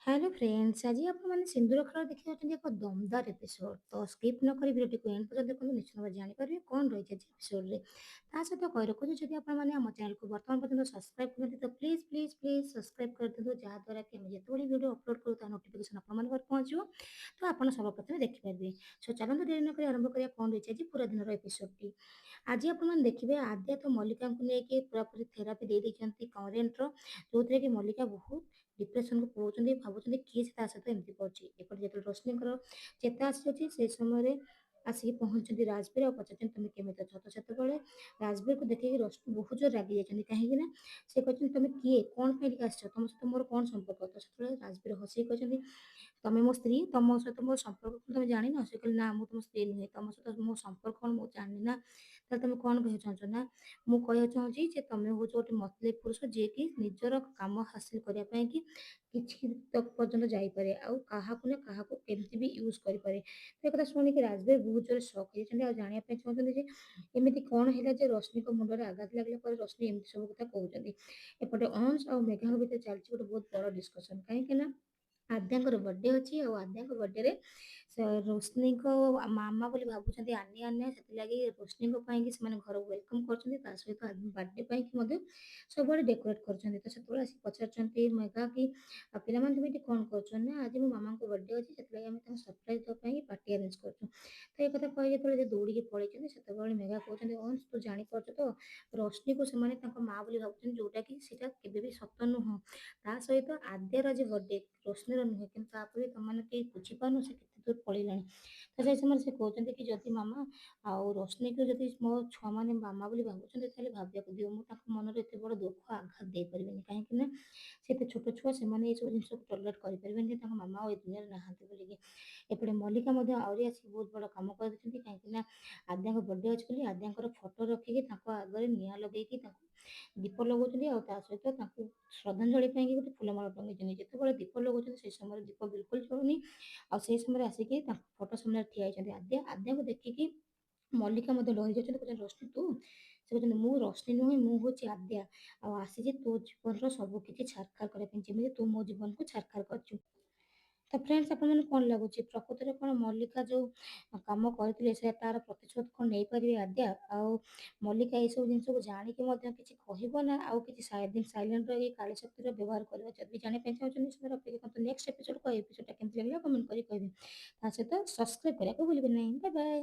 Hello friends, ଆଜି ଆପଣମାନେ ସିନ୍ଦୁର ଖେଳ ଦେଖିଯାଉଛନ୍ତି ଏକ ଦମଦାର ଏପିସୋଡ। ତ ସ୍କିପ୍ ନ କରି ଭିଡ଼ିଓଟିକୁ ଏଣ୍ଡ ପର୍ଯ୍ୟନ୍ତ ଦେଖନ୍ତୁ, ନିଶ୍ଚିତ ଭାବରେ ଜାଣିପାରିବେ କ'ଣ ରହିଛି ଆଜି ଏପିସୋଡରେ। ତା ସହିତ କହି ରଖୁଛି, ଯଦି ଆପଣମାନେ ଆମ ଚ୍ୟାନେଲକୁ ବର୍ତ୍ତମାନ ପର୍ଯ୍ୟନ୍ତ ସବସ୍କ୍ରାଇବ୍ କରନ୍ତି ତ ପ୍ଲିଜ୍ ପ୍ଲିଜ୍ ପ୍ଲିଜ୍ ସବସ୍କ୍ରାଇବ୍ କରିଦିଅନ୍ତୁ, ଯାହାଦ୍ୱାରା କି ଆମେ ଯେତେବେଳେ ଭିଡ଼ିଓ ଅପଲୋଡ଼ କରୁ ତା ନୋଟିଫିକେସନ୍ ଆପଣମାନଙ୍କ ପାଖରେ ପହଞ୍ଚିବ। ତ ଆପଣ ସର୍ବପ୍ରଥମେ ଦେଖିପାରିବେ। ସୋ ଚାଲନ୍ତୁ ଡେରି ନ କରି ଆରମ୍ଭ କରିବା କ'ଣ ରହିଛି ଆଜି ପୁରା ଦିନର ଏପିସୋଡଟି। ଆଜି ଆପଣମାନେ ଦେଖିବେ ଆଦ୍ୟା ତ ମଲ୍ଲିକାଙ୍କୁ ନେଇକି ପୁରାପୁରି ଥେରାପି ଦେଇଦେଇଛନ୍ତି କରେଣ୍ଟର, ଯେଉଁଥିରେ କି ମଲ୍ଲିକା ବହୁତ ଡିପ୍ରେସନକୁ ପଳଉଛନ୍ତି, ଭାବୁଛନ୍ତି କିଏ ସେ ତା ସହିତ ଏମିତି କରୁଛି। ଏପଟେ ଯେତେବେଳେ ରୋଶନୀଙ୍କର ଚେତା ଆସିଯାଉଛି, ସେ ସମୟରେ ଆସିକି ପହଞ୍ଚୁଛନ୍ତି ରାଜବୀର ଆଉ ପଚାରୁଛନ୍ତି ତମେ କେମିତି ଅଛ। ତ ସେତେବେଳେ ରାଜବୀରକୁ ଦେଖିକି ରୋଶନୀ ବହୁତ ଜୋର ରାଗି ଯାଇଛନ୍ତି, କାହିଁକି ନା ସେ କହିଛନ୍ତି ତମେ କିଏ, କ'ଣ ପାଇଁ ଏଠିକି ଆସିଛ, ତମ ସହିତ ମୋର କ'ଣ ସମ୍ପର୍କ। ତ ସେତେବେଳେ ରାଜବୀର ହସିକି କହିଛନ୍ତି ତମେ ମୋ ସ୍ତ୍ରୀ, ତମ ସହିତ ମୋ ସମ୍ପର୍କ କ'ଣ ତମେ ଜାଣିନ। ସେ କହିଲେ ନା ମୁଁ ତମ ସ୍ତ୍ରୀ ନୁହେଁ, ତମ ସହିତ ମୋ ସମ୍ପର୍କ କ'ଣ ମୁଁ ଜାଣିନି ନା। ତାହେଲେ ତମେ କ'ଣ କହିବାକୁ ଚାହୁଁଛ। ନା ମୁଁ କହିବାକୁ ଚାହୁଁଛି ଯେ ତମେ ହଉଛ ଗୋଟେ ମତଲବୀ ପୁରୁଷ, ଯିଏକି ନିଜର କାମ ହାସିଲ କରିବା ପାଇଁ କି କିଛି ତକ ପର୍ଯ୍ୟନ୍ତ ଯାଇପାରେ, ଆଉ କାହାକୁ ନା କାହାକୁ କେମିତି ବି ୟୁଜ୍ କରିପାରେ। ତ ଏ କଥା ଶୁଣିକି ରାଜବୀର ବହୁତ ଜୋରେ ସକ୍ ହେଇଯାଇଛନ୍ତି, ଆଉ ଜାଣିବା ପାଇଁ ଚାହୁଁଛନ୍ତି ଯେ ଏମିତି କ'ଣ ହେଲା ଯେ ରଶ୍ମିଙ୍କ ମୁଣ୍ଡରେ ଆଘାତ ଲାଗିଲା ପରେ ରଶ୍ମି ଏମିତି ସବୁ କଥା କହୁଛନ୍ତି। ଏପଟେ ଅଂଶ ଆଉ ମେଘାଙ୍କ ଭିତରେ ଚାଲିଛି ଗୋଟେ ବହୁତ ବଡ଼ ଡିସ୍କସନ୍, କାହିଁକି ନା ଆଦ୍ୟାଙ୍କର ବର୍ଥଡେ ଅଛି, ଆଉ ଆଦ୍ୟାଙ୍କ ବର୍ଥଡେରେ ସେ ରୋଶନୀଙ୍କ ମାମା ବୋଲି ଭାବୁଛନ୍ତି ଆନ୍ୟା, ସେଥିଲାଗି ରୋଶନୀଙ୍କ ପାଇଁକି ସେମାନେ ଘର ୱେଲକମ୍ କରୁଛନ୍ତି, ତା ସହିତ ବର୍ଥଡେ ପାଇଁକି ମଧ୍ୟ ସବୁଆଡ଼େ ଡେକୋରେଟ୍ କରୁଛନ୍ତି। ତ ସେତେବେଳେ ଆସି ପଚାରୁଛନ୍ତି ମେଘା କି ଆଉ ପିଲାମାନେ ତୁମେ ଏଠି କ'ଣ କରୁଛ। ନା ଆଜି ମୋ ମାମାଙ୍କ ବର୍ଥଡେ ଅଛି, ସେଥିଲାଗି ଆମେ ତାଙ୍କୁ ସରପ୍ରାଇଜ୍ ଦେବା ପାଇଁ ପାର୍ଟି ଆରେଞ୍ଜ କରୁଛୁ। ତ ଏ କଥା କହି ଯେତେବେଳେ ଯେ ଦୌଡ଼ିକି ପଳେଇଛନ୍ତି, ସେତେବେଳେ ମେଘା କହୁଛନ୍ତି ଅଂଶ ତୁ ଜାଣିପାରୁଛୁ ତ ରୋଶନୀକୁ ସେମାନେ ତାଙ୍କ ମାଆ ବୋଲି ଭାବୁଛନ୍ତି, ଯୋଉଟାକି ସେଇଟା କେବେ ବି ସତ ନୁହଁ। ତା ସହିତ ଆଦ୍ୟାର ଆଜି ବର୍ଥଡେ, ରୋଶନୀର ନୁହେଁ, କିନ୍ତୁ ତାପରେ ତମମାନେ କେହି ବୁଝିପାରୁନ ସେ କେତେ ଦୂର ପଳେଇଲାଣି। ତ ସେଇ ସମୟରେ ସେ କହୁଛନ୍ତି କି ଯଦି ମାମା ଆଉ ରୋଶନୀକୁ ଯଦି ମୋ ଛୁଆମାନେ ମାମା ବୋଲି ଭାବୁଛନ୍ତି, ତାହେଲେ ଭାବିବାକୁ ଦିଅ, ମୁଁ ତାଙ୍କ ମନରେ ଏତେ ବଡ଼ ଦୁଃଖ ଆଘାତ ଦେଇପାରିବିନି, କାହିଁକି ନା ସେ ଏତେ ଛୋଟ ଛୁଆ, ସେମାନେ ଏଇସବୁ ଜିନିଷକୁ ଟଲରେଟ୍ କରିପାରିବେନି ଯେ ତାଙ୍କ ମାମା ଆଉ ଏ ଦୁନିଆରେ ନାହାନ୍ତି ବୋଲିକି। ଏପଟେ ମଲ୍ଲିକା ମଧ୍ୟ ଆହୁରି ଆସିକି ବହୁତ ବଡ଼ କାମ କରିଦେଇଛନ୍ତି, କାହିଁକି ନା ଆଦ୍ୟାଙ୍କ ବର୍ଥଡେ ଅଛି ବୋଲି ଆଦ୍ୟାଙ୍କର ଫଟୋ ରଖିକି ତାଙ୍କ ଆଗରେ ନିଆଁ ଲଗେଇକି ତାଙ୍କୁ ଦୀପ ଲଗଉଛନ୍ତି, ଆଉ ତା ସହିତ ତାଙ୍କୁ ଶ୍ରଦ୍ଧାଞ୍ଜଳି ପାଇଁକି ଗୋଟେ ଫୁଲମାଳ ଟଙ୍ଗେଇଛନ୍ତି। ଯେତେବେଳେ ଦୀପ ଲଗଉଛନ୍ତି ସେଇ ସମୟରେ ଦୀପ ବିଲକୁଲ ଜଳୁନି, ଆଉ ସେଇ ସମୟରେ ଆସିକି ତାଙ୍କ ଫଟୋ ସାମ୍ନାରେ ଠିଆ ହେଇଛନ୍ତି ଆଦ୍ୟାକୁ ଦେଖିକି ମଲ୍ଲିକା ମଧ୍ୟ ଡରି ଯାଉଛନ୍ତି, କହୁଛନ୍ତି ରୋଶନୀ ତୁ। ସେ କହୁଛନ୍ତି ମୁଁ ରୋଶନୀ ନୁହେଁ, ମୁଁ ହଉଛି ଆଦ୍ୟା, ଆଉ ଆସିଛି ତୋ ଜୀବନର ସବୁ କିଛି ଛାରଖାର କରିବା ପାଇଁ, ଯେମିତି ତୁ ମୋ ଜୀବନକୁ ଛାରଖାର କରିଛୁ। ତ ଫ୍ରେଣ୍ଡସ୍, ଆପଣମାନଙ୍କୁ କ'ଣ ଲାଗୁଛି ପ୍ରକୃତରେ କ'ଣ ମଲ୍ଲିକା ଯୋଉ କାମ କରିଥିଲେ ସେ ତାର ପ୍ରତିଶୋଧ କ'ଣ ନେଇପାରିବେ ଆଦ୍ୟା? ଆଉ ମଲ୍ଲିକା ଏଇସବୁ ଜିନିଷକୁ ଜାଣିକି ମଧ୍ୟ କିଛି କହିବ ନା ଆଉ କିଛି ସାଇଲେଣ୍ଟ ରହିକି କାଳି ଶକ୍ତିର ବ୍ୟବହାର କରିବ? ଯଦି ଜାଣିବା ପାଇଁ ଚାହୁଁଛନ୍ତି ସେମାନେ ଅପେକ୍ଷା କରନ୍ତୁ ନେକ୍ସଟ ଏପିସୋଡକୁ। ଏପିସୋଡଟା କେମିତି ଲାଗିଲା କମେଣ୍ଟ କରି କହିବେ। ତା ସହିତ ସବସ୍କ୍ରାଇବ୍ କରିବାକୁ ଭୁଲିବେ ନାହିଁ। Bye bye.